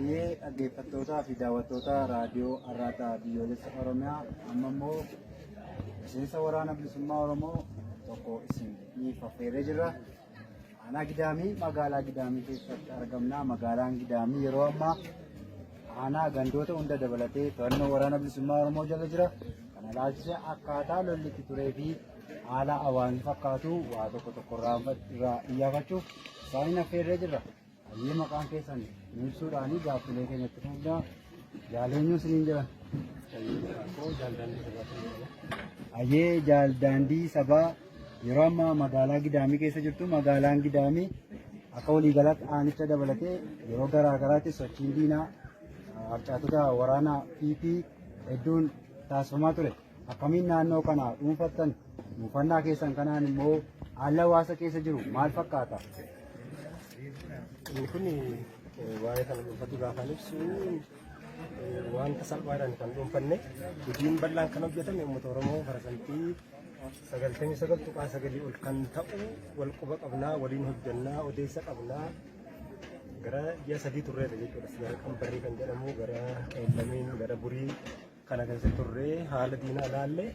Ayyee dhaggeeffattootaa fi daawwattoota raadiyoo Arraataa biyyoolessa Oromiyaa amma immoo miseensa waraana bilisummaa Oromoo tokko isiniif affeerree jirra. Aanaa Gidaamii magaalaa Gidaamii keessatti argamna. Magaalaan Gidaamii yeroo ammaa aanaa gandoota hunda dabalatee to'annoo waraana bilisummaa Oromoo jala jira. Kana ilaalchisee akkaataa lolli itti turee fi haala hawaasni fakkaatu waa tokko irraa iyyafachuuf isaaniin affeerree jirra. Ayyee maqaan keessan ibsuudhaan gaaffilee keenyatti fuudhaa jaaleenyuu isiniin jira. Ayyee jaaldaandii sabaa yeroo ammaa magaalaa Gidaamii keessa jirtu. Magaalaan Gidaamii akka waliigalaatti aanicha dabalatee yeroo garaa garaatti sochiin diinaa harcaatota waraanaa PP hedduun taasifamaa ture. Akkamiin naannoo kana dhuunfattan dhuunfannaa keessan kanaan immoo haala hawaasa keessa jiru maal fakkaata? Ini kun waa'ee kana dhuunfatu gaafaan ibsu wanta salphaadhaan kan dhuunfanne hojiin bal'aan kan hojjetame uummata Oromoo parasantii 99.9 ol kan ta'u wal quba qabnaa, waliin hojjannaa, odeessa qabnaa gara ji'a 3 turreera jechuudha. Gara Qambarrii kan jedhamu gara Qeellamiin gara Burii kana keessa turree haala diinaa ilaallee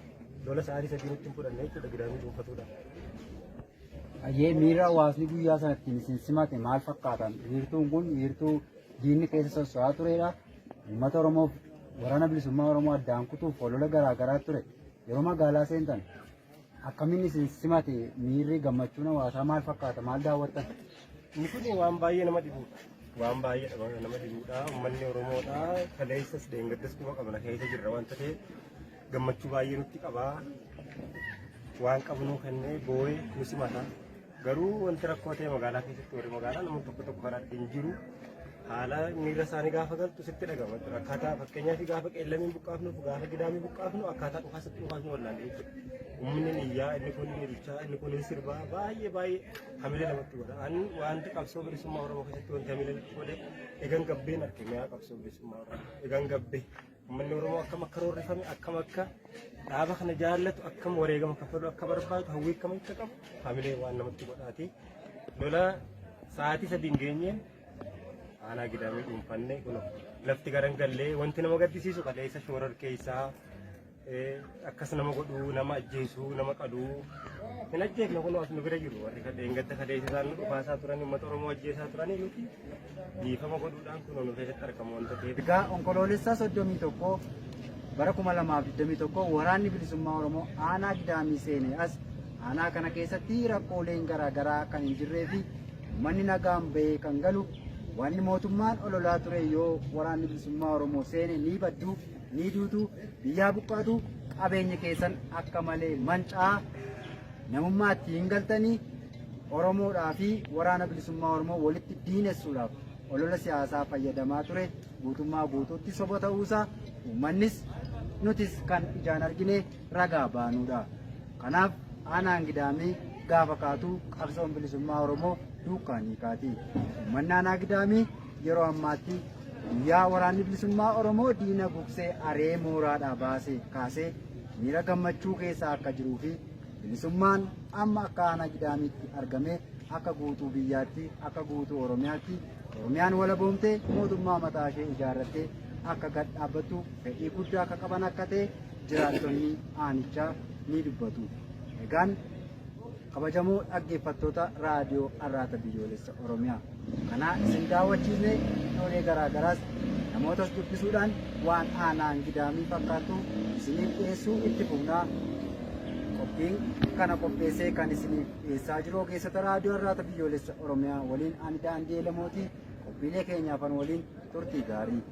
lola sa'aatii 3 nutti hin fudhanne jechuudha Gidaamii dhuunfatuudha. Ayyee miira hawaasni guyyaa sanatti isin simate maal fakkaatan? Wiirtuun kun wiirtuu diinni keessa socho'aa turedha. Uummata Oromoof waraana bilisummaa Oromoo addaan kutuuf olola garaa garaa ture. Yeroo magaalaa seentan akkamiin isin simate? Miirri gammachuun hawaasaa maal fakkaata? Maal daawwattan? Inni kun waan baay'ee nama dhibudha. Waan baay'ee nama dhibudha. Uummanni Oromoodha. Kaleessas deengaddas quba qabna keessa jirra wanta ta'eef gammachuu baay'ee nutti qaba. Waan qabnu kennee boo'ee nu simata. Garuu wanti rakkoo ta'e magaalaa keessatti warri magaalaa namoonni tokko karaa ittiin jiru haala miira isaanii gaafa galtu sitti dhagama. Akkaataa fakkeenyaaf gaafa Qeellamiin buqqaafnuuf gaafa Gidaamii buqqaafnu akkaataa dhufaasatti dhufaasnu wallaalee jechuudha. Uummanni niyyaa inni kun ni dichaa inni kun ni sirbaa baay'ee hamilee namatti godha. Ani wanti qabsoo bilisummaa Oromoo keessatti wanti hamilee namatti godhe egan gabbeen arge mi'aa qabsoo bilisummaa Oromoo egan gabbee. Uummanni Oromoo akkam akka roorrifame akkam akka dhaaba kana jaallatu akkam wareegama kaffalu akka barbaadu hawwii akkam akka qabu hamilee waan namatti godhaati. Lola sa'aatii 3 geenyeen aanaa Gidaamii dhuunfanne kun lafti garangallee wanti nama gaddisiisu kaleessa shoorar keessaa akkas nama godhuu nama ajjeesuu nama qaduu hin ajjeefne kun as nu bira jiru warri kadheengadda kadeessa isaan nu dhufaasaa turan uummata Oromoo ajjeesaa turanii nuti dhiifama godhuudhaan kun nu keessatti argamu wanta ta'eef. Egaa onkoloolessaa 31 bara 2021 waraanni bilisummaa Oromoo aanaa Gidaamii seenee as aanaa kana keessatti rakkooleen garaa garaa kan hin jirree fi manni nagaan bahee kan galu wanni mootummaan ololaa ture yoo waraanni bilisummaa Oromoo seene ni baddu ni duutu biyyaa buqqaatu qabeenya keessan akka malee mancaa namummaatti hin galtanii Oromoodhaa fi waraana bilisummaa Oromoo walitti diinessuudhaaf olola siyaasaa fayyadamaa ture guutummaa guutuutti soba ta'uusaa uummannis nutis kan ijaan argine ragaa baanuudha. Kanaaf aanaan Gidaamii gaafa kaatu qabsoon bilisummaa Oromoo duukaan hiikaati. Uummanni aanaa Gidaamii yeroo ammaatti guyyaa waraanni bilisummaa Oromoo diina gugsee aree mooraadhaa baasee kaasee miira gammachuu keessa akka jiruu fi bilisummaan amma akka aanaa Gidaamiitti argamee akka guutuu biyyaatti akka guutuu Oromiyaatti Oromiyaan walaboomtee mootummaa mataa ishee ijaarrattee akka gad dhaabbattu fedhii guddaa akka qaban akka ta'e jiraattonni aanichaa ni dubbatu. Egaan kabajamoo dhaggeeffattoota raadiyoo Arraata biyyoolessa Oromiyaa kana isin daawwachiisne iddoolee garaa garaas namootas dubbisuudhaan waan aanaan Gidaamii fakkaatu isiniif dhiyeessuu itti fufnaa. Qophiin kana qopheessee kan isiniif dhiyeessaa jiru ogeessota raadiyoo Arraata biyyoolessa Oromiyaa waliin ani Daandii Lamootii qophiilee keenyaaf waliin turtii gaarii.